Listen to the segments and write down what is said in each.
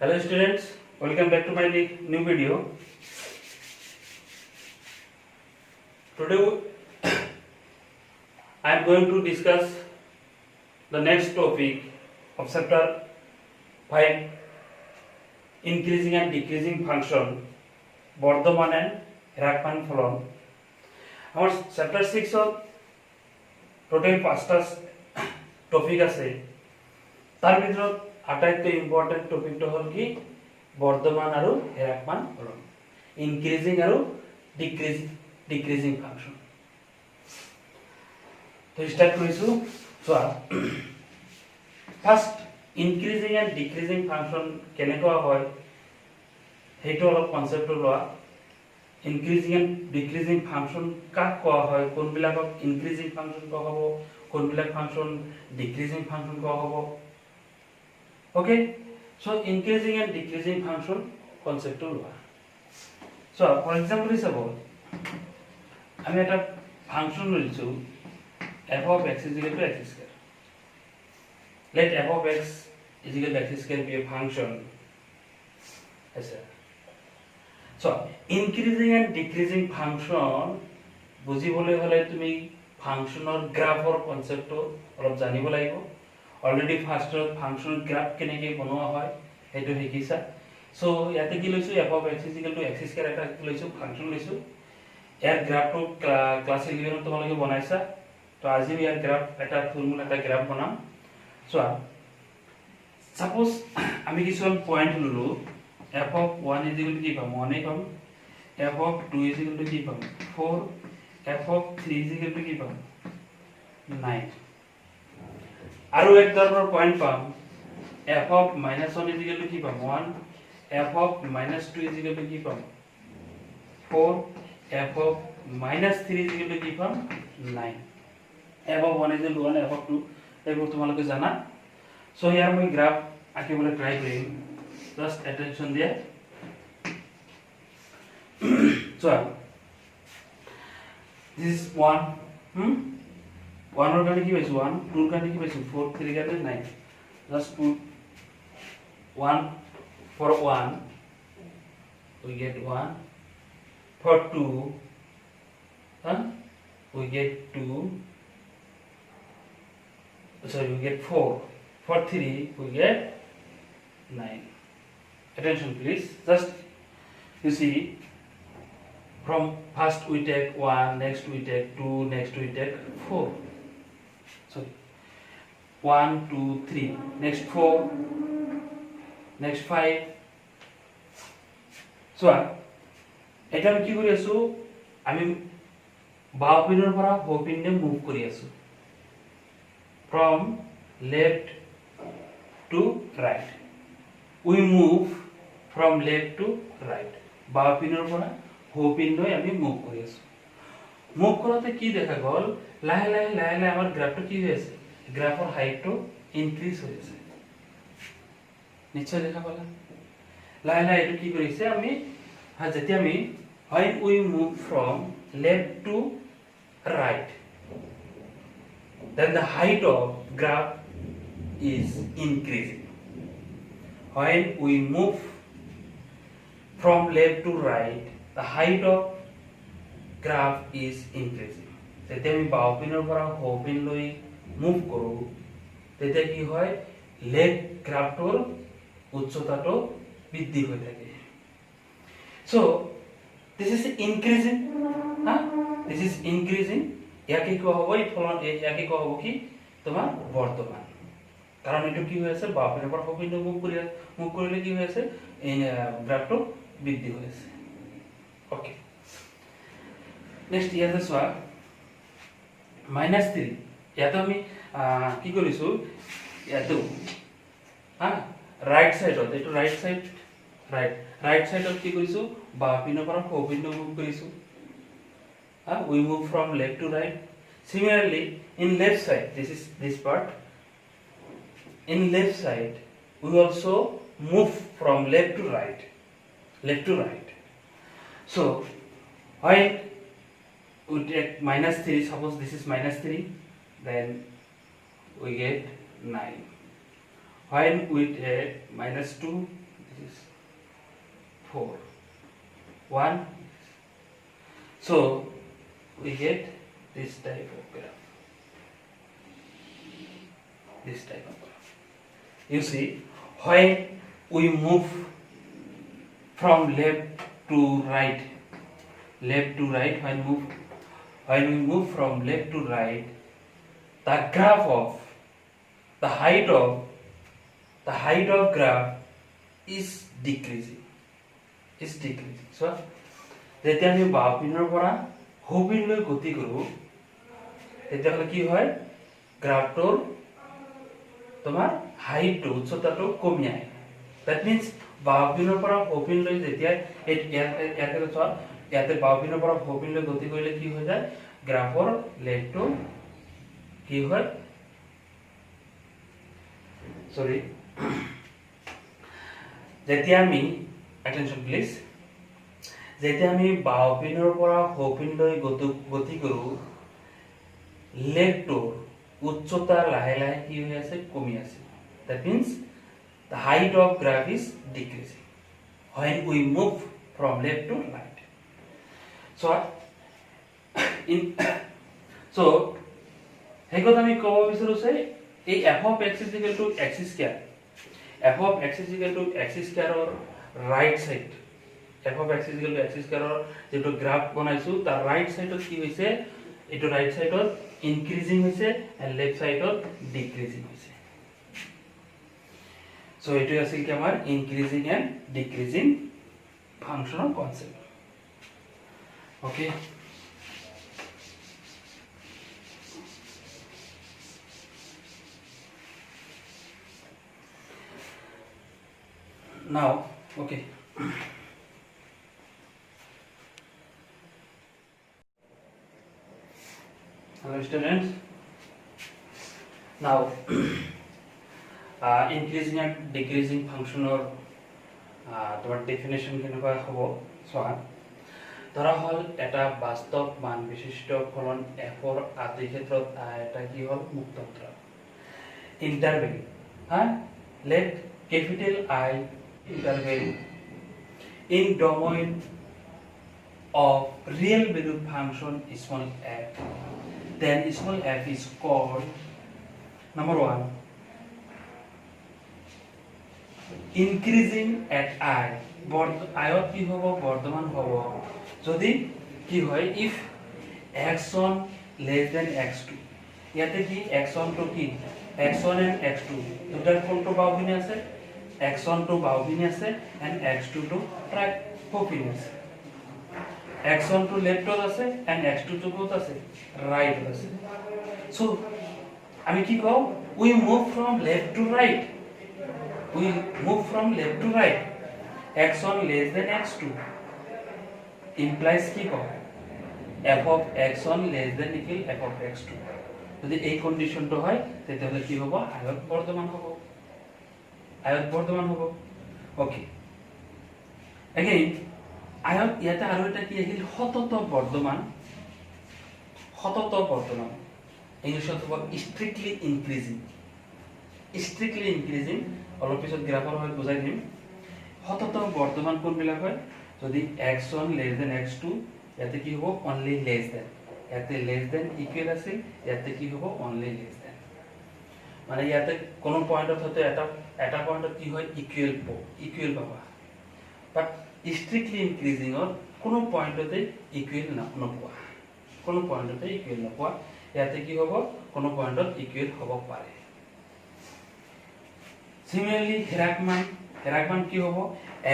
Hello students, welcome back to my new video. Today I am going to discuss the next topic of chapter 5, increasing and decreasing function, Bardhaman and হ্রাসমান ফলন. আমার chapter 6 of total 5টা topic আছে, তার ভিতৰত আটাইতকৈ important টপিকটো হ'ল কি বৰ্ধমান আৰু হ্ৰাসমান ফলন, ইনক্ৰিজিং আৰু ডিক্ৰিজিং ফাংচন. তো স্টাৰ্ট কৰিছো. চোৱা, first increasing and decreasing function কেনেকুৱা হয় সেইটো অলপ কনসেপ্টটো লোৱা. ইনক্ৰিজিং এণ্ড ডিক্ৰিজিং ফাংচন কাক কোৱা হয়, কোনবিলাকক ইনক্ৰিজিং ফাংচন কোৱা হ'ব, কোনবিলাক ফাংচন ডিক্ৰিজিং ফাংচন কোৱা হ'ব. Okay, so increasing and decreasing function concept to loa. So for example is about আমি একটা ফাংশন লিখছো f of x is equal to x square. Let f of x is equal to x square be a function. So increasing and decreasing function বুজিবলৈ হলে তুমি ফাংশনৰ গ্ৰাফৰ কনসেপ্টটো অলপ জানিব লাগিব. Already first function graph কেনেকে বনোৱা হয় সেইটো শিকিছা. সো ইয়াতে কি লৈছো f of x = x square এটা লৈছো ফাংশন লৈছো. ইয়াৰ গ্ৰাফটো ক্লাস 11 ত তোমালোকে বনাইছা. তো আজি ইয়াৰ গ্ৰাফ এটা ফৰ্মুলা এটা গ্ৰাফ বনাম. সো সাপোজ আমি কিছুমান পয়েন্ট ললো. f of 1 = কি পাম 1 পাম, f of 2 = কি পাম 4, f of 3 = কি পাম 9. আৰু এক ধৰণৰ পয়েন্ট পাম f of -1 = কি পাম 1, f of -2 = কি পাম 4, f of -3 = কি পাম 9. f of 1 = 1, f of 2 এইবোৰ তোমালোকে জানা. সো ইয়াৰ মই গ্ৰাফ আঁকিবলৈ ট্ৰাই কৰিম. জাস্ট অ্যাটেনশন দিয়া. সো দিস ইজ 1 1 or কানে কি পাইছো 1, 2 কানে কি পাইছো 4, 3 কানে 9. Just put 1 for 1 we get 1, for 2 we get 2, sorry we get 4, for 3 we get 9. Attention please. Just you see, from first we take 1, next we take 2, next we take 4. So 1, 2, 3, next 4, next 5. So এটা আমি কি কৰি আছো, আমি বাও পিনৰ পৰা হো পিনে মুভ কৰি আছো. From left to right we move from left to right. বাও পিনৰ পৰা হো পিনলৈ আমি মুভ কৰি আছো. মুভ কৰোতে কি দেখা গল, লাহে লাহে লাহে লাহে আমাৰ গ্ৰাফটো কি হৈ আছে, গ্ৰাফৰ হাইটটো ইনক্ৰিজ হৈ আছে. নিশ্চয় দেখা পালা. লাহে লাহে এইটো কি কৰিছে, আমি যেতিয়া আমি when we move from left to right then the height of graph is increasing. When we move from left to right the height of graph is increasing. যেতিয়া আমি বাও পিনৰ পৰা হো পিনলৈ মুভ কৰো তেতিয়া কি হয়, লেগ গ্ৰাফটোৰ উচ্চতাটো বৃদ্ধি হৈ থাকে. So this is increasing. This is increasing. ইয়াকে কি হ'ব, এই ফলন ইয়াকে কি হ'ব কি তোমাৰ বৰ্তমান. কাৰণ এটো কি হৈ আছে, বাও পিনৰ পৰা হো পিনলৈ মুভ কৰিলে কি হৈ আছে, এই গ্ৰাফটো বৃদ্ধি হৈ আছে. ওকে, নেক্সট ইয়াতে চোৱা -3. ইয়াতে আমি কি কৰিছো, ইয়াতে ৰাইট সাইডত, এটো ৰাইট সাইড, ৰাইট সাইডত কি কৰিছো, বাও পিনৰ পৰা হো পিনলৈ মুভ কৰিছো. We move from left to right. Similarly in left side, this is this part. In left side we also move from left to right, left to right. So when we take -3, suppose this is -3, then we get 9. When we take -2, this this 4 1. So we get this type of graph. This type of graph. You see, when we move from left to right, when we move from left to right, the graph of the height of graph is decreasing. So যেতিয়া আমি বাও পিনৰ পৰা so পিনলৈ গতি কৰো তেতিয়াহলে কি হয় গ্ৰাফটোৰ তোমাৰ হাইটটো উচ্চতাটো কমি আহে দ্যাট মিন্স বাও পিনৰ পৰা সো পিনলৈ যেতিয়া ইয়াতে বাও পিনৰ পৰা সো পিনলৈ গতি কৰিলে কি হৈ যায় গ্ৰাফৰ লেগটো কি হয় সৰি যেতিয়া আমি attention please যেতিয়া আমি বাও পিনৰ পৰা সো পিনলৈ গতি কৰো লেগটোৰ উচ্চতা লাহে লাহে কি হৈ আছে কমি আছে that means the height of graph is decreasing when we move from left to right so hey কথা আমি কব বিচাৰো যে এই f of x is equal to x square f of x is equal to x square or right side f of x is equal to x square or যেটো graph বনাইছো তাৰ right side কি হৈছে এটো right side increasing হৈছে and left side decreasing হৈছে so এটো আছিল কি আমাৰ increasing and decreasing functional concept okay now okay hello students now increasing and decreasing function or তোমার ডেফিনেশন কেনেকুৱা হ'ব চোৱা ধৰা হল এটা বাস্তৱ মান বিশিষ্ট ফলন f ৰ আদি ক্ষেত্ৰত এটা কি হল মুক্তন্ত্ৰ interval let capital I interval in domain of real valued function small f then small f is called number 1 increasing at I আয়ত কি হ'ব বৰ্তমান হ'ব যদি কি হয় if x1 less than x2 ইয়াতে কি x1 to কি x1 and x2 দুটাৰ কোনটো বাহুবিনী আছে x1 to বাহুবিনী আছে and x2 to right বাহুবিনী আছে x1 to left আছে and x2 to কোত আছে right আছে so আমি কি কও we move from left to right x1 less than x2 implies কি কও f of x1 less than equal f of x2 যদি এই কন্ডিশনটো হয় তেতিয়াহলে কি হ'ব আয়ত বৰ্তমান হ'ব ওকে again আয়ত ইয়াতে আৰু এটা কি আহিল সতত বৰ্তমান ইংলিশত হ'ব strictly increasing অলপ পিছত গ্ৰাফৰ হয় বুজাই দিম সতত বৰ্তমান কোন বিলাক হয় যদি x1 less than x2 ইয়াতে কি হ'ব only less than ইয়াতে less than equal আছে ইয়াতে কি হ'ব only less than মানে ইয়াতে কোন পয়েন্টত হতে এটা পয়েন্টত কি হয় ইকুয়াল পাবা বাট strictly increasing or কোন পয়েন্টতে ইকুয়াল নোপোৱা ইয়াতে কি হ'ব কোন পয়েন্টত ইকুয়াল হ'ব পাৰে similarly হেৰাকমান কি হ'ব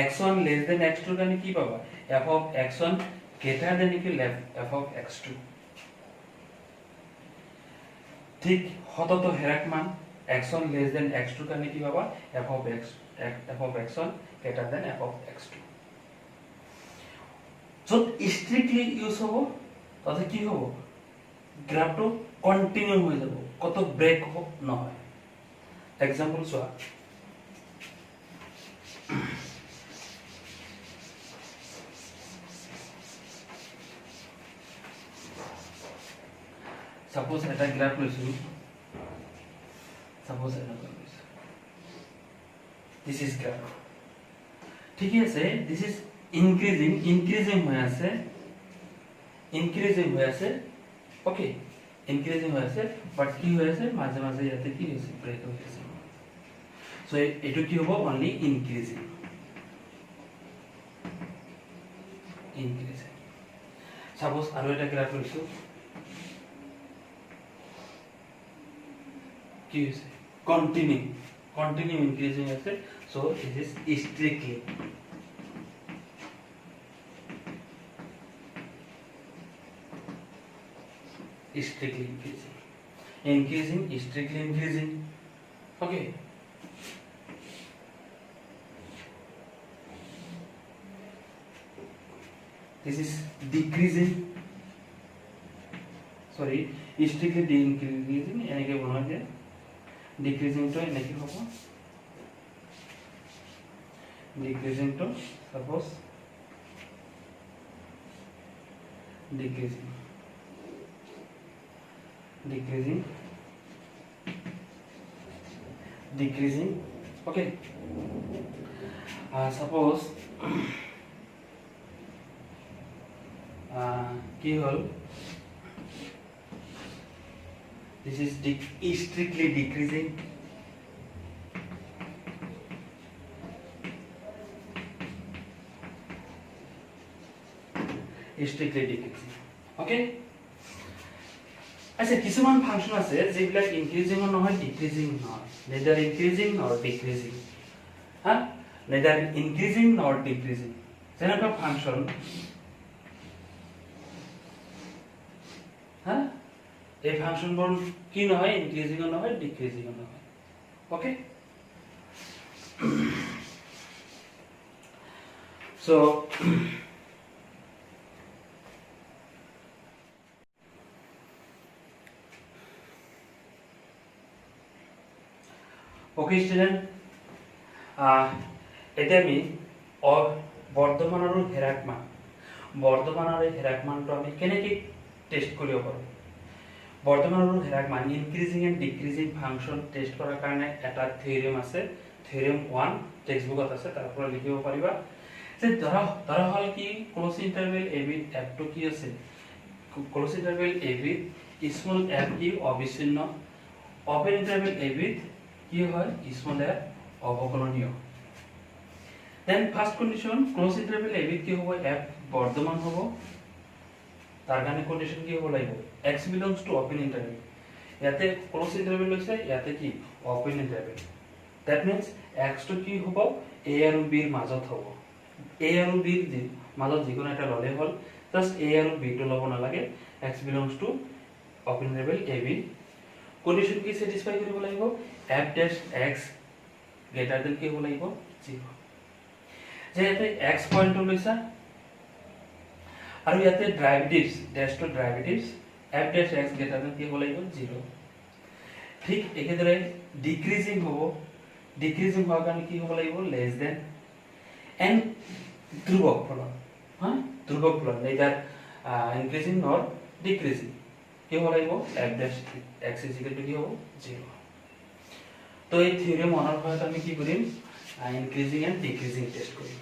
x1 less than x2 কাৰণে কি পাবা f of x1 greater than equal f of x2 ঠিক হতত হেৰাকমান x1 less than x2 কাৰণে কি পাবা f of x1 greater than f of x2 so strictly use হ'ব তাতে কি হ'ব গ্রাফটো কন্টিনিউ হৈ যাব কত ব্রেক নহয় এক্সাম্পল চোৱা suppose এটা গ্রাফ লৈছো this is graph ঠিক আছে দিস ইজ ইনক্রিজিং হৈ আছে ওকে ইনক্রিজিং হৈ আছে বাট কি হৈ আছে মাঝে মাঝে ইয়াতে কি হৈছে ব্রেক হৈ আছে সো এটো কি হ'ব অনলি ইনক্রিজিং সাপোজ আৰু এটা গ্রাফ লৈছো কি হৈছে কন্টিনিউ ইনক্রিজিং আছে so it is strictly increasing strictly increasing okay this is decreasing sorry strictly decreasing এনেকে বলা যায় decreasing to এনেকে হ'ব decreasing to suppose decreasing okay suppose কি হল this is strictly decreasing okay আচ্ছা কিছুমান ফাংশন আছে যেবিলাক ইনক্রিজিং নহয় ডিক্রিজিং নহয় নেদার ইনক্রিজিং নর ডিক্রিজিং হ্যাঁ নেদার ইনক্রিজিং নর ডিক্রিজিং যেনেকুৱা ফাংশন হ্যাঁ এই ফাংশনবোৰ কি নহয় ইনক্ৰিজিং নহয় ডিক্ৰিজিং নহয় ওকে সো okay student এটা আমি বৰ্তমান আৰু হেৰাকমানটো আমি কেনেকৈ টেস্ট কৰিব পাৰোঁ বৰ্তমান আৰু হেৰাকমান increasing and decreasing function test কৰাৰ কাৰণে এটা থিওৰেম আছে থিওৰেম 1 টেক্সটবুকত আছে তাৰ পৰা লিখিব পাৰিবা যে ধৰা হল কি ক্লোজ ইন্টারভেল ab f2 কি আছে close interval ab small f কি অবিচ্ছিন্ন ওপেন ইন্টারভেল ab কি হয় স্মল f অবকলনীয় then first condition close interval ab কি হ'ব f বর্তমান হ'ব তার কাৰণে কন্ডিশন কি হ'ব লাগিব x belongs to open interval ইয়াতে ক্লোজ ইন্টারভেল লৈছে ইয়াতে কি open interval that means x to কি হ'ব a আৰু b ৰ মাজত হ'ব a আৰু b ৰ মাজত যিকোনো এটা ললে হ'ল জাস্ট a আৰু b টো লব নালাগে x belongs to open interval ab condition কি স্যাটিসফাই কৰিব লাগিব f dash x greater than কি হ'ব লাগিব 0 যেতে x পয়েন্ট লৈছা আৰু ইয়াতে derivatives dash two derivatives f dash x greater than কি হ'ব লাগিব 0 ঠিক একেদৰে ডিক্ৰিজিং হোৱাৰ কাৰণে কি হ'ব লাগিব লেস দেন এন্ড ধ্ৰুবক ফলন ধ্ৰুবক ফলন নেদাৰ ইনক্রিজিং নর ডিক্রিজিং কি হ'ব লাগিব f dash x is equal to কি হ'ব 0 তো এই থিওরেম অনার সহায়ত আমি কি কৰিম ইনক্ৰিজিং এন্ড ডিক্ৰিজিং টেস্ট কৰিম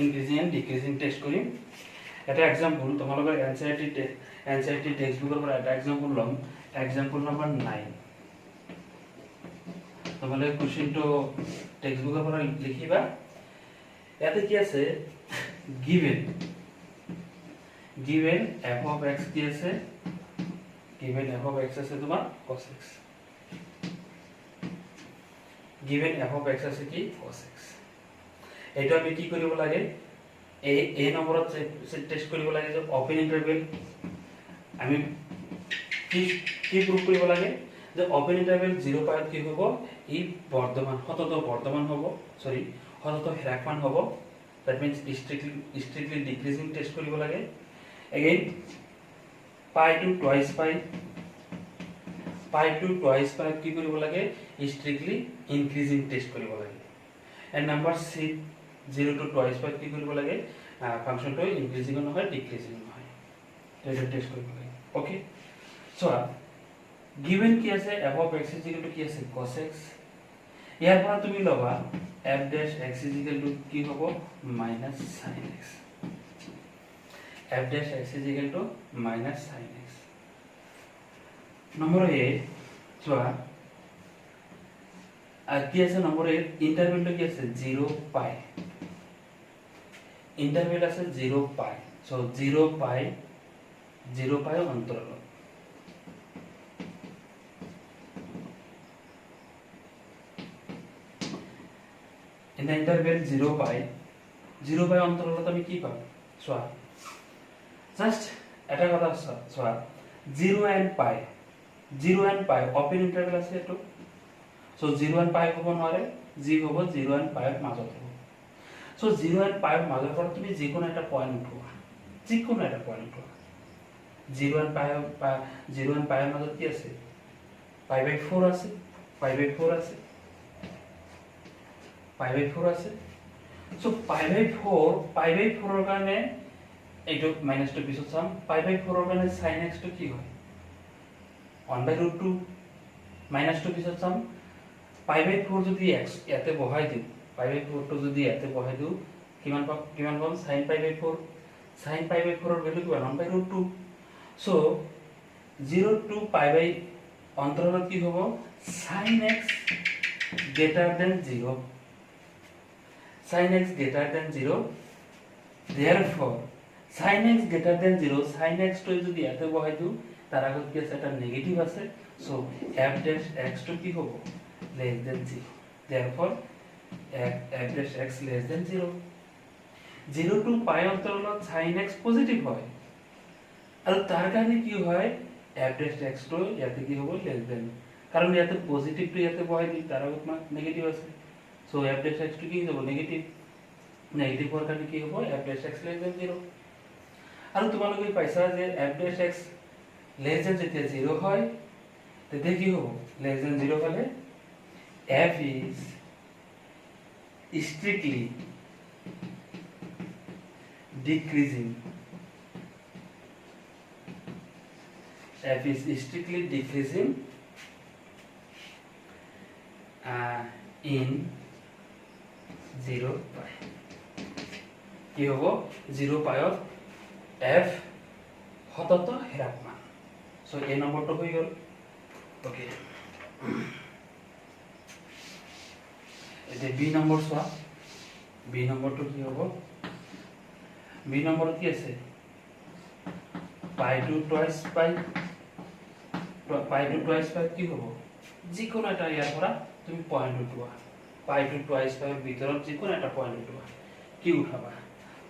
ইনক্ৰিজিং এন্ড ডিক্ৰিজিং টেস্ট কৰিম এটা एग्जांपल তোমালোকৰ এনসিইআৰটি টেক্সটবুকৰ পৰা এটা एग्जांपल লম एग्जांपल নম্বৰ 9 তোমালোকে কোশ্চেনটো টেক্সটবুকৰ পৰা লিখিবা ইয়াতে কি আছে given f of x কি আছে given f of x আছে তোমাৰ cos x given f of x আছে কি cos x এইটো আমি কি কৰিব লাগে a নম্বৰত টেস্ট কৰিব লাগে যে ওপেন ইন্টাৰভেল আমি কি প্ৰুফ কৰিব লাগে যে ওপেন ইন্টারভেল 0 পাই কি হ'ব ই সতত বর্তমান হ'ব সরি সতত হেৰাকমান হ'ব that means strictly decreasing test কৰিব লাগে again pi to twice pi কি কৰিব লাগে strictly increasing test কৰিব লাগে and number 6 0 to twice pi কি কৰিব লাগে ফাংশনটো ইনক্ৰিজিং নহয় ডিক্ৰিজিং নহয় এটা টেস্ট কৰিব লাগে ওকে সো given কি আছে f of x is equal to কি আছে cos x ইয়াৰ পৰা তুমি লবা f dash x is equal to কি হ'ব minus sin x, f dash x is equal to minus sin x। Number এ চোৱা কি আছে নম্বৰ এ ইন্টারভেলটো কি আছে 0 পাই, ইন্টারভেল আছে 0 পাই, সো 0 পাই অন্তরাল। in the interval 0 পাই অন্তরালত আমি কি পাব চোৱা জাস্ট এটা কথা চোৱা 0 and পাই ওপেন ইন্টাৰভেল আছে এটো, সো 0 and পাই হ'ব নোৱাৰে, যি হ'ব 0 and পাইৰ মাজত হ'ব। সো 0 and পাইৰ মাজৰ পৰা তুমি যিকোনো এটা পয়েন্ট উঠোৱা, 0 and পাইৰ মাজত কি আছে π/4 আছে, π/4 আছে, সো π/4 ৰ কাৰণে এইটো মাইনাসটো পিছত চাম। π/4 ৰ কাৰণে sin x টো কি হয় 1/√2 মাইনাসটো পিছত চাম। π/4 যদি x ইয়াতে বহাই দিও, π/4 টো যদি ইয়াতে বহাই দিও কিমান পাম sin π/4, sin π/4 ৰ ভ্যালু কিমান 1/√2। সো 0 to π/ অন্তরালত কি হ'ব sin x greater than 0, sin x greater than 0, therefore sin x greater than 0, sin x টো যদি ইয়াতে বহাই দিও তার আগত কি আছে এটা নেগেটিভ আছে, সো f dash x টো কি হ'ব less than 0, therefore f dash x less than 0। 0 to π অন্তরালত sin x positive হয় আৰু তাৰ কাৰণে কি হয় f dash x টো ইয়াতে কি হ'ব less than, কারণ ইয়াতে পজিটিভ টো ইয়াতে বহাই দিই তার আগত নেগেটিভ আছে, সো f dash x টো কি হ'ব নেগেটিভ হোৱাৰ কাৰণে কি হ'ব f dash x less than 0। আৰু তোমালোকে পাইছা যে f dash x less than যেতিয়া 0 হয় তেতিয়া কি হ'ব less than 0 হলে f is strictly decreasing, f is strictly decreasing in 0 pi, কি হ'ব 0 পাইত f সতত হ্ৰাসমান। সো এই নম্বৰটো হৈ গ'ল। ওকে, এতিয়া বি নম্বৰ চোৱা, বি নম্বৰটো কি হ'ব, বি নম্বৰত কি আছে π/2 twice পাই কি হ'ব যিকোনো এটা ইয়াৰ পৰা তুমি পয়েন্ট উঠোৱা, π/2 twice পাইৰ ভিতৰত যিকোনো এটা পয়েন্ট উঠোৱা, কি উঠাবা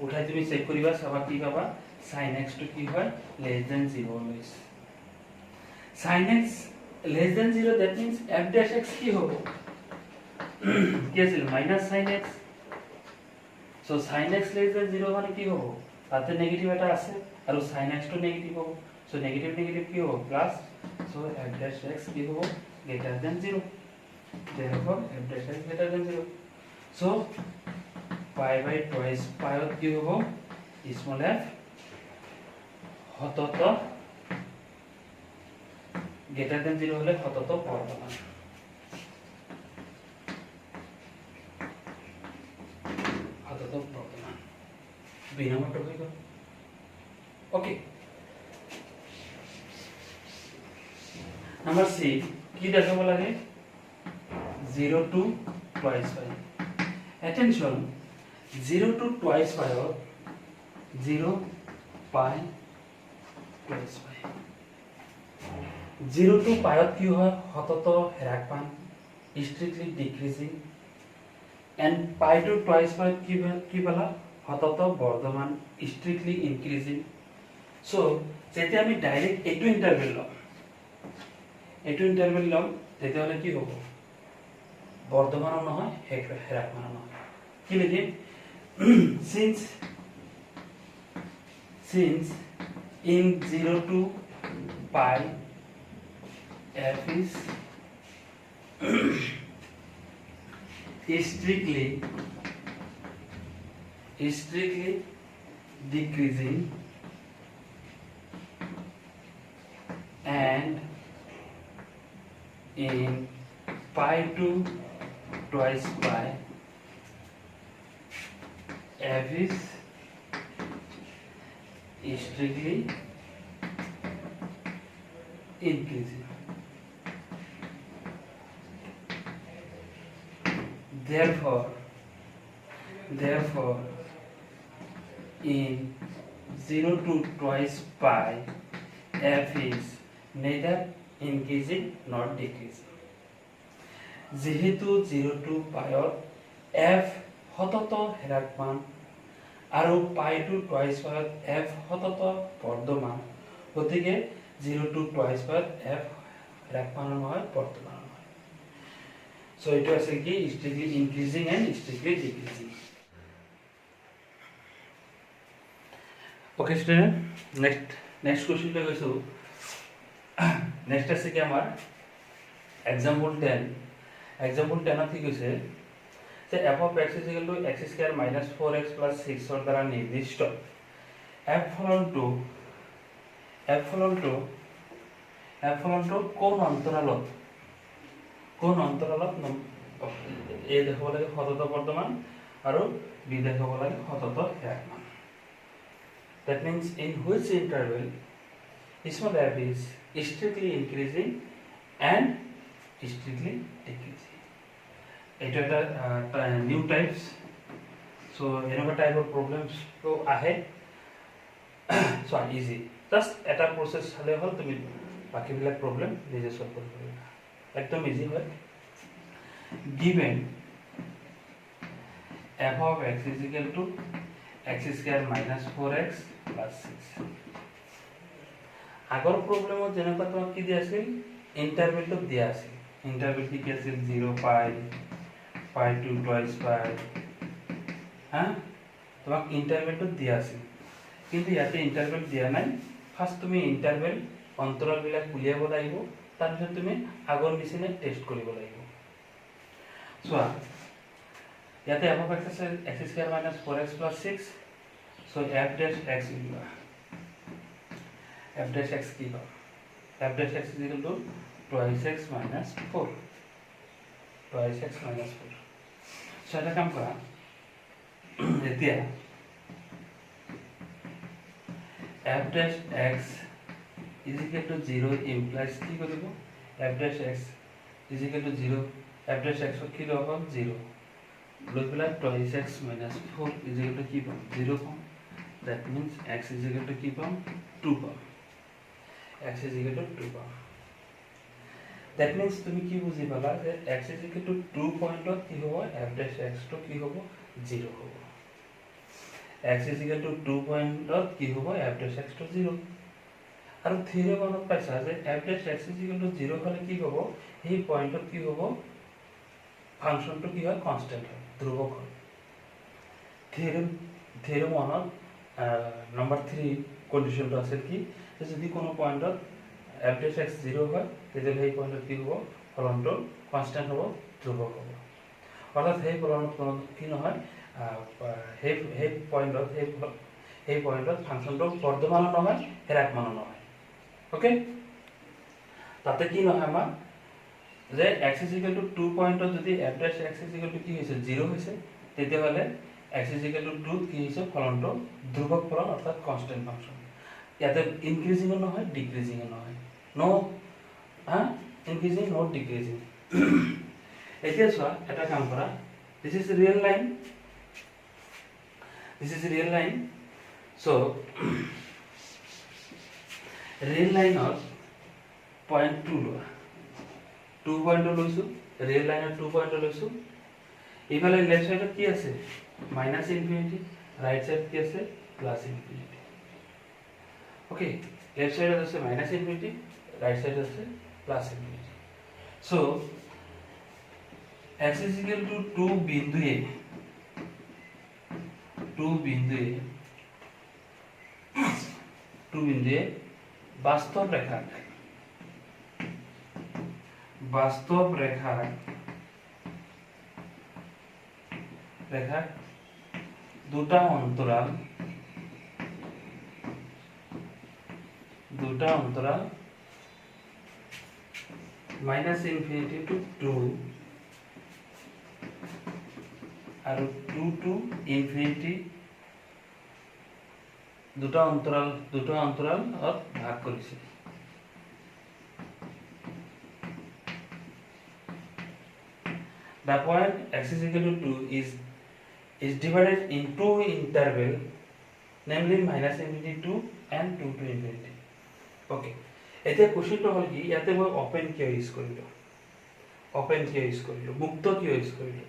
উঠাই তুমি চেক কৰিবা চাবা কি পাবা sin x টো কি হয় less than 0 লৈছে। sin x less than 0 that means f dash x কি হ'ব কি আছিল minus sin x, so sin x less than 0 মানে কি হ'ব তাতে নেগেটিভ এটা আছে আৰু sin x টো নেগেটিভ হ'ব, so নেগেটিভ কি হ'ব plus, so f dash x কি হ'ব greater than 0, therefore f dash x greater than 0। so π/2 পাইত কি হ'ব স্মল f সতত greater than 0 হলে সতত বর্ধমান, বি নম্বরটা হয়ে গেল। ওকে, নাম্বার সি কি দেখাবো লাগে 0 to twice pi, attention 0 to twice pi 0 pi twice pi, 0 to pi কি হয় সতত হ্রাসমান strictly decreasing, and pi to twice pi কি বলা সতত বর্ধমান strictly increasing। সো যেতিয়া আমি ডাইরেক্ট এইটো ইন্টারভেল লম তেতিয়াহলে কি হ'ব বর্ধমানও নহয় হ্রাসমানও নহয়, কি লিখিম since in 0 to pi f is strictly decreasing and in pi to twice pi f is strictly increasing. Therefore, in 0 to twice pi, f is neither increasing nor decreasing. যেহেতু 0 to pi f সতত হ্ৰাসমান আৰু pi to twice pi f সতত Bardhaman, গতিকে 0 to twice pi f হ্ৰাসমান নহয় বৰ্ধমান নহয়। So এইটো আছে কি strictly increasing and strictly decreasing. Okay student, next question লৈ গৈছো। next আছে কি আমাৰ example 10 ত কি কৈছে যে f of x is equal to x square minus 4x plus 6 ৰ দ্বাৰা নিৰ্দিষ্ট f ফলনটো কোন অন্তৰালত a দেখাব লাগে সতত বৰ্তমান আৰু b দেখাব লাগে সতত হ্ৰাসমান। That means in which interval small f is strictly increasing and strictly decreasing. It is new types. So another type of problems go ahead. So easy. Just at a process level to me बाकी वाला problem নিজে solve করতে পারবে। একদম easy হয়। Given f of x is equal to x square minus 4x plus 6. আগৰ প্ৰব্লেমত যেনেকুৱা তোমাক কি দিয়া আছিল ইন্টাৰভেলটো দিয়া আছিল। ইন্টাৰভেল কি আছিল 0 pi to twice pi, হ্যাঁ তোমাক ইন্টাৰভেলটো দিয়া আছিল, কিন্তু ইয়াতে ইন্টাৰভেল দিয়া নাই। ফাৰ্স্ট তুমি ইন্টাৰভেল অন্তৰালবিলাক উলিয়াব লাগিব, তাৰপিছত তুমি আগৰ নিচিনা টেষ্ট কৰিব লাগিব। চোৱা ইয়াতে f of x আছে x square minus 4x plus 6, so f dash x উলিওৱা। f dash x কি হয়? f dash x is equal to twice x minus 4, twice x minus 4। so এটা কাম কৰা, এতিয়া f dash x is equal to 0 implies কি কৰিব f dash x is equal to 0, f dash x কি লব 0 লৈ পেলাই twice x minus 4 is equal to কি পাম 0 পাম। that means x is equal to কি পাম 2 পাম, x is equal to 2 পাম। that means তুমি কি বুজি পালা যে x is equal to 2 পইণ্টত কি হ'ব f dash x to কি হ'ব 0 হ'ব। x is equal to 2 পইণ্টত কি হ'ব f dash x to 0। আৰু থিওৰি মনত পাইছা যে f dash x is equal to 0 হলে কি হ'ব এই পইণ্টত কি হ'ব ফাংশনটো কি হয় কনস্ট্যান্ট হয়, ধ্ৰুবক হয়। থিওৰি মনত নম্বৰ 3 কন্ডিশনটো আছে কি যে যদি কোনো পইণ্টত f dash x 0 হয় তেতিয়া সেই পইণ্টত কি হ'ব ফলনটো কনস্ট্যান্ট হ'ব, ধ্ৰুবক হ'ব। অৰ্থাৎ সেই ফলনত কি নহয় সেই পইণ্টত ফাংশনটো বৰ্ধমানো নহয় হ্ৰাসমানো নহয়। ওকে, তাতে কি নহয় আমাৰ যে x is equal to 2 পইণ্টত যদি f dash x is equal to কি হৈছে 0 হৈছে তেতিয়াহলে x is equal to 2 কি হৈছে ফলনটো ধ্ৰুবক ফলন অৰ্থাৎ কনস্ট্যান্ট ফাংশন। ইয়াতে ইনক্ৰিজিং নহয় ডিক্ৰিজিং নহয়, নো ইনক্ৰিজিং নো ডিক্ৰিজিং। এতিয়া চোৱা এটা কাম কৰা, this is real line, so real line of point 2 লোৱা, 2 পইণ্ট লৈছো ৰিয়েল লাইনৰ 2 পইণ্ট লৈছো। ইফালে লেফট সাইডত কি আছে মাইনাস ইনফিনিটি, রাইট সাইড কি আছে প্লাস ইনফিনিটি। ওকে, লেফট সাইডত আছে মাইনাস ইনফিনিটি, রাইট সাইডত আছে plus infinity. So x is equal to 2 বিন্দুয়ে বাস্তব রেখার দুটা অন্তরাল মাইনাস ইনফিনিটি টু 2 আৰু 2 to infinity দুটা অন্তৰালত ভাগ কৰিছে। The point x is equal to 2 is divided in two interval, namely minus infinity 2 and 2 to infinity. Okay. এতিয়া কোশ্চেনটো হ'ল কি ইয়াতে মই ওপেন কিয় ইউজ কৰিলো, মুক্ত কিয় ইউজ কৰিলো।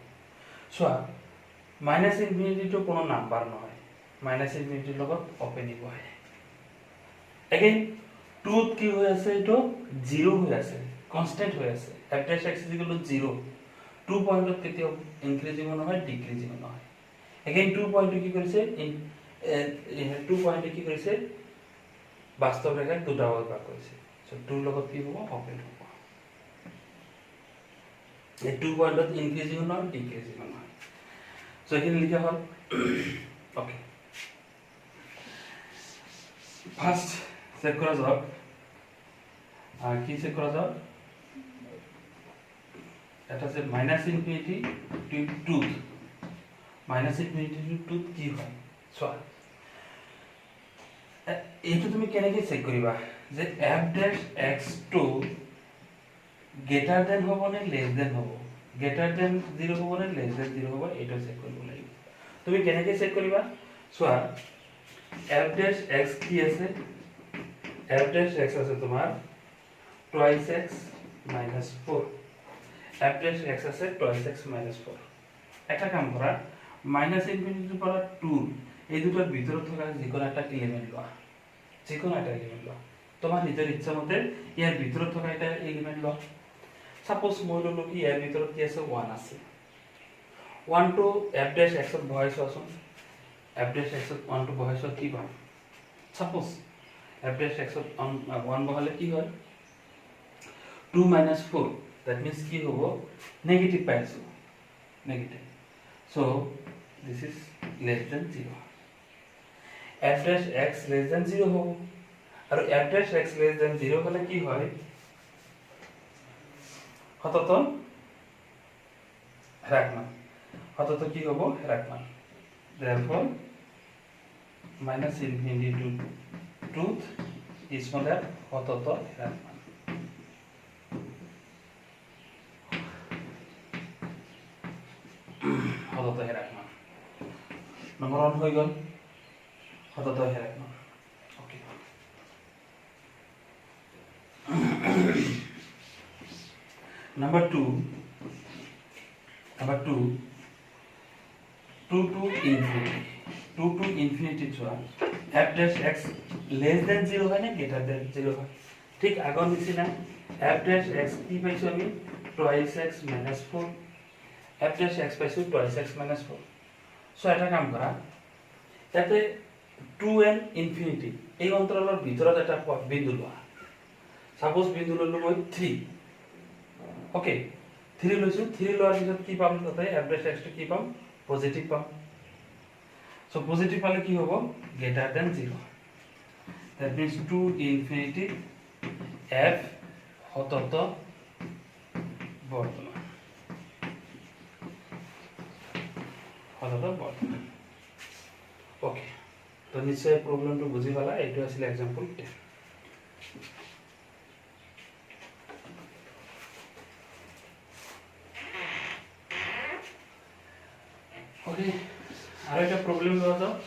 চোৱা মাইনাছ ইনফিনিটিটো কোনো নাম্বাৰ নহয়, মাইনাছ ইনফিনিটিৰ লগত ওপেন বহে। এগেইন 2 কি হৈ আছে, এইটো 0 হৈ আছে, কনস্ট্যান্ট হৈ আছে। f dash x is equal to 0, 2 পয়েন্টত কেতিয়াও ইনক্রিজিং নহয় ডিক্রিজিং নহয়। এগেইন 2 পয়েন্টটো কি কৰিছে, 2 পয়েন্টে কি কৰিছে, বাস্তৱ ৰেখাক দুটা ভাগ কৰিছে। সো 2 লগত কি হ'ব, ওপেন হ'ব। এই 2 পয়েন্টত ইনক্রিজিং নহয় ডিক্রিজিং নহয়। সো এখানে লিখা হ'ল ওকে। ফার্স্ট চেক করা যাক, কি চেক করা যাক, এটা হচ্ছে minus infinity two tooth, minus infinity two tooth কি হয় চোৱা। এইটো তুমি কেনেকৈ চেক কৰিবা যে f dash x টো গ্ৰেটাৰ দেন হ'ব নে লেছ দেন হ'ব, গ্ৰেটাৰ দেন 0 হ'ব নে লেছ দেন 0 হ'ব, এইটো চেক কৰিব লাগিব। তুমি কেনেকৈ চেক কৰিবা চোৱা, f dash x কি আছে, f dash x আছে তোমাৰ twice x minus 4, f dash x আছে twice x minus 4। এটা কাম কৰা, মাইনাস ইনফিনিটিৰ পৰা 2 এই দুটাৰ ভিতৰত থকা যিকোনো এটা এলিমেন্ট লোৱা, তোমাৰ নিজৰ ইচ্ছা মতে ইয়াৰ ভিতৰত থকা এটা এলিমেন্ট লোৱা। সাপোজ মই ললো কি ইয়াৰ ভিতৰত কি আছে 1 আছে, 1 টো f dash x ত বহাইছো আসুন, f dash x ত 1 টো বহাইছো কি পাম, সাপোজ f dash x ত 1 বহালে কি হয় 2 minus 4, that means কি হ'ব নেগেটিভ পাইছো, negative. So this is less than 0, f dash x less than 0 হ'ব। আৰু f dash x less than 0 হলে কি হয়, হততন হ্যারাকমান, হতত কি হ'ব হ্যারাকমান। therefore minus infinity to truth is smaller হতত হ্যারাকমান। হতত হ্যারাকমান number 1 হৈ গল, হতত হ্যারাকমান। ওকে, number 2 2 to infinity চোৱা, f dash x less than 0 হয় না greater than 0 হয়, ঠিক আগৰ নিচিনা f dash x কি পাইছো আমি twice x minus 4, f dash x পাইছো twice x minus 4। সো এটা কাম কৰা, তাতে 2 and infinity এই অন্তৰালৰ ভিতৰত এটা বিন্দু লোৱা। সাপোজ বিন্দু ললো মই 3, ওকে 3 লৈছো, 3 লোৱাৰ পিছত কি পাম, তাতে f dash x টো কি পাম, পজিটিভ পাম। সো পজিটিভ পালে কি হ'ব, greater than 0, that means 2 infinity f হতত বৰ্তমান, ওকে। তো নিশ্চয় প্ৰবলেমটো বুজি পালা, এইটো আছিল এক্সাম্পল 10। ওকে, আৰু এটা প্ৰবলেম লোৱা যাওক,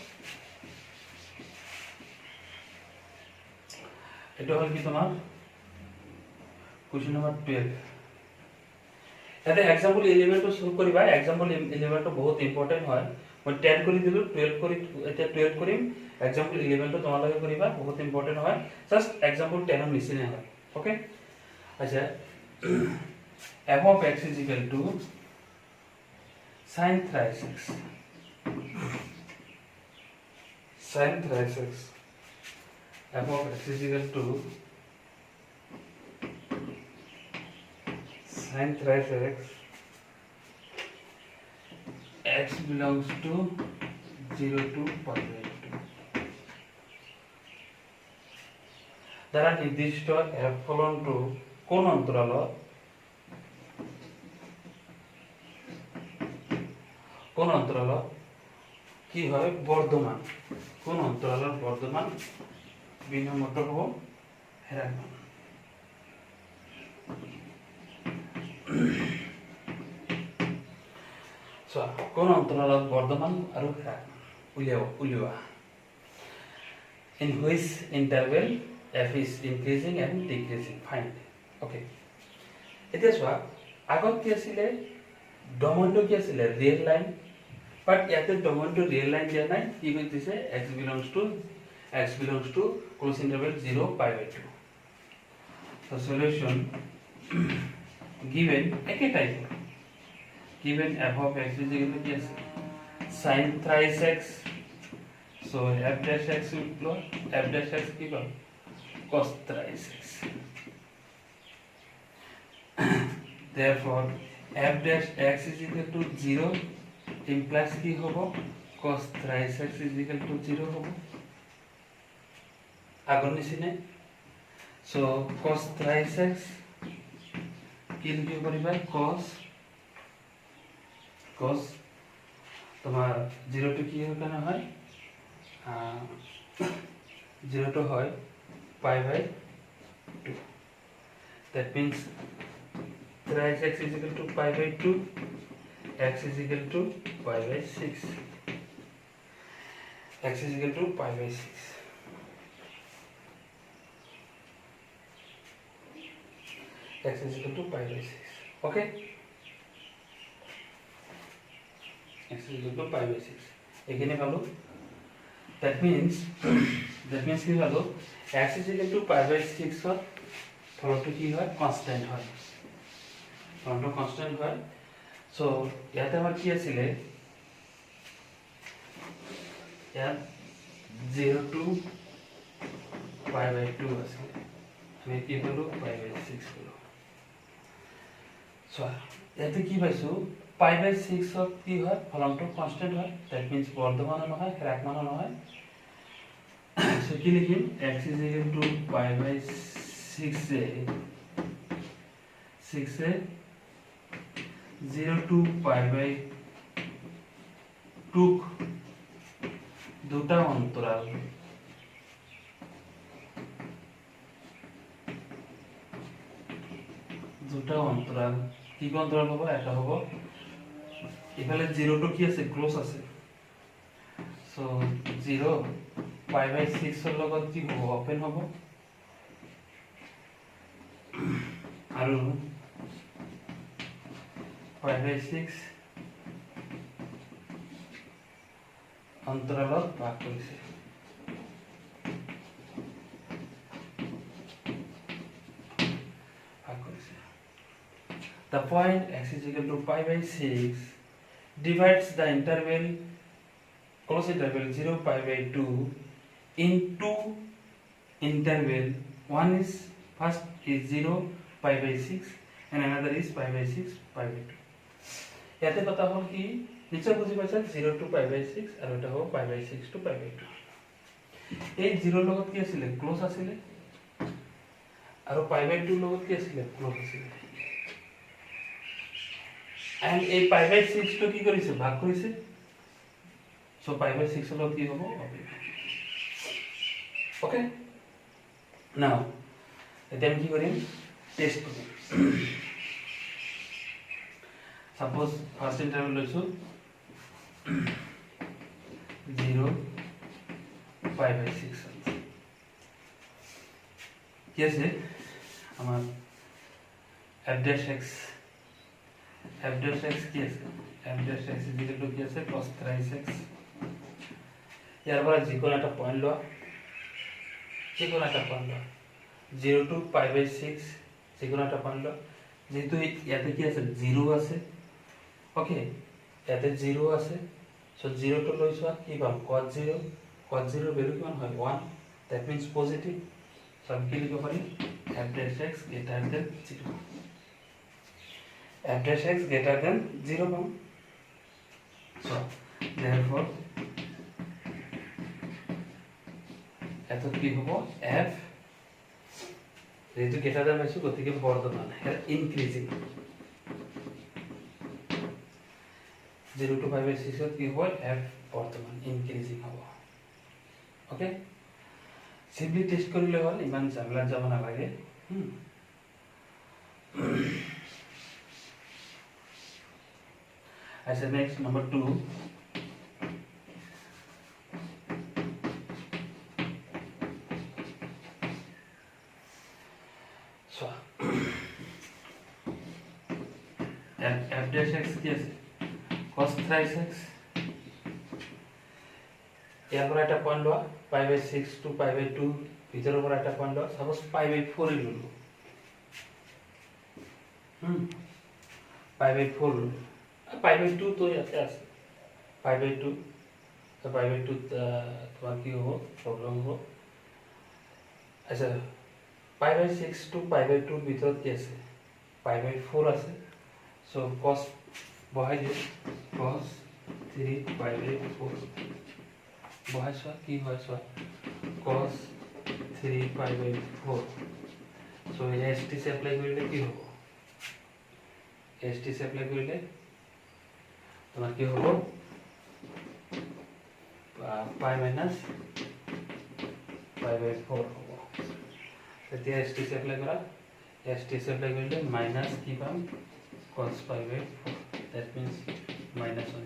এটা হ'ল কি তোমাৰ কোৱেশ্চন নম্বৰ 12। এটা এক্সাম্পল এলিমেন্টটো সলভ কৰিবা, এক্সাম্পল এলিমেন্টটো বহুত ইম্পৰ্টেন্ট হয়। মই 10 কৰি দিলো, 12 কৰি এতিয়া 12 কৰিম, এক্সাম্পল এলিমেন্টটো তোমালোকে কৰিবা, বহুত ইম্পৰ্টেন্ট হয়, জাস্ট এক্সাম্পল 10 ৰ নিচিনা হয়। ওকে, আচ্ছা f of x is equal to sin thrice x, sin thrice x, f of x is equal to sin thrice x, x belongs to 0 to pi by 2 দ্বারা নির্দিষ্ট f ফলনটো কোন অন্তরালত কোন অন্তরালত কি হয় বর্ধমান কোন অন্তরালত বর্ধমান বিনিময়টো হ'ব হ্ৰাসমান So, কোন অন্তৰালত বৰ্ধমান আৰু হ্ৰাসমান উলিওৱা in which interval f is increasing and decreasing find okay এতিয়া চোৱা আগত কি আছিলে ডমেনটো কি আছিলে ৰিয়েল লাইন বাট ইয়াতে ডমেনটো ৰিয়েল লাইন দিয়া নাই কি কৈ দিছে x belongs to close interval 0 pi by 2 so solution given একে type given f of x is equal to yes sin thrice x so f dash x plus f dash x কি পাব cos thrice x therefore f dash x is equal to 0 implies কি হ'ব cos thrice x is equal to 0 হ'ব আগৰ নিচিনা so cos thrice x কি লিখিব পাৰিবা cos তোমার 0 to কি কেন হয় 0 to হয় pi by 2 that means thrice x is equal to pi by 2 x is equal to pi by 6 x is equal to pi by 6 x is equal to pi by 6 okay x is equal to pi by 6 এখানে ভালো that means কি ভালো x is equal to pi by 6 হল ফলটো কি হয় constant হয় ফলটো constant হয় সো ইয়াতে আমার কি আছিল ইয়াত 0 to pi by 2 আছে আমি কি হলো pi by 6 হলো সো ইয়াতে কি পাইছো pi by 6 of কি হয় ফলনটো কনস্ট্যান্ট হয় that means বর্ধমান নহয় হ্রাসমান নহয় সো কি লিখিম x is equal to pi by 6a 0 to pi by 2 দুটা অন্তরাল কি অন্তরাল হবে এটা হবে এখানে 0 to কি আছে ক্লোজ আছে সো 0 pi by 6 এর লগত কি হবে ওপেন হবে আৰু pi by 6 অন্তৰালত ভাগ কৰিছে the point x is equal to pi by 6 divides the interval close interval 0 pi by 2 into interval one is first is 0 pi by 6 and another is pi by 6 pi by 2 ইয়াতে কথা হল কি নিচে বুঝি পাইছা 0 to pi by 6 আর এটা হবে pi by 6 to pi by 2 এই 0 লগত কি আছিল ক্লোজ আছিল আৰু pi by 2 লগত কি আছিল ক্লোজ আছিল and এই pi by 6 to কি কৰিছে ভাগ কৰিছে so pi by 6 লগত কি হ'ব okay now এতিয়া আমি কি কৰিম টেস্ট কৰিম suppose first interval লৈছো 0 pi by 6 কি আছে আমার f dash x কি আছে f dash x is equal to কি আছে cos thrice x ইয়ার পরে যিকোনো একটা পয়েন্ট লওয়া 0 to pi by 6 যিকোনো একটা পয়েন্ট লওয়া যেহেতু ইয়াতে কি আছে 0 আছে ওকে ইয়াতে 0 আছে সো 0 to লৈছো কি পাম cos 0 ভ্যালু কিমান হয় 1 that means positive সো আমি কি লিখব পারি f dash x greater than 0 f dash x greater than 0 পাম so therefore এত কি হবো f যেহেতু greater than পাইছো গতিকে বর্ধমান ইনক্রিজিং 0 to 5/6 কি হ'ব f বৰ্তমান ইনক্ৰিজিং হ'ব ওকে সিম্পলি টেষ্ট কৰিলে হ'ল ইমান জামলাত যাব নালাগে আচ্ছা next number 2 so f dash x কি আছে cos thrice x ইয়াৰ পৰা এটা পইণ্ট লোৱা π/6 to π/2 ভিতৰৰ পৰা এটা পইণ্ট লোৱা সাপোজ π/4 ললো π/4 ললো π/2 তো ইয়াতে আছে π/2 তো π/2 তোমার কি হ'ব প্রবলেম হ'ব আচ্ছা π/6 to π/2 ভিতৰত কি আছে π/4 আছে সো cos বহাই দিও cos 3π/4 বহাই চোৱা কি হয় চোৱা cos 3π/4 সো st সে এপ্লাই কৰিলে কি হ'ব st সে এপ্লাই কৰিলে তোমার কি হ'ব π minus π/4 হ'ব তেতিয়া st সে এপ্লাই কৰা st সে এপ্লাই কৰিলে মাইনাস কি পাম cos π/4 that means minus 1/2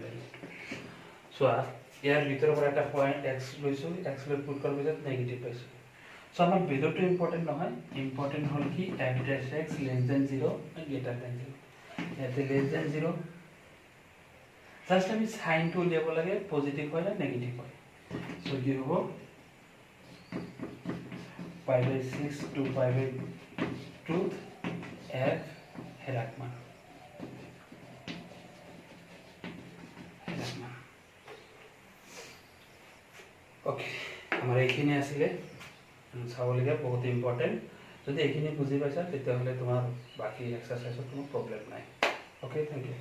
so ইয়াৰ ভিতৰৰ পৰা এটা পয়েন্ট x লৈছো x লৈ পুট কৰাৰ পিছত নেগেটিভ পাইছো সো আমাৰ ভিডিওটো ইম্পৰ্টেন্ট নহয় ইম্পৰ্টেন্ট হ'ল কি f dash x less than 0 and greater than 0 ইয়াতে less than 0 জাস্ট আমি সাইনটো উলিয়াব লাগে পজিটিভ হয় না নেগেটিভ হয় সো কি হ'ব π/6 to π/2 f হেরাকমান ওকে আমাৰ এইখিনি আছিলে চাবলগীয়া বহুত ইম্পৰ্টেন্ট যদি এইখিনি বুজি পাইছা তেতিয়াহ'লে তোমাৰ বাকি এক্সাৰসাইজত কোনো প্ৰবলেম নাই ওকে থ্যাংক ইউ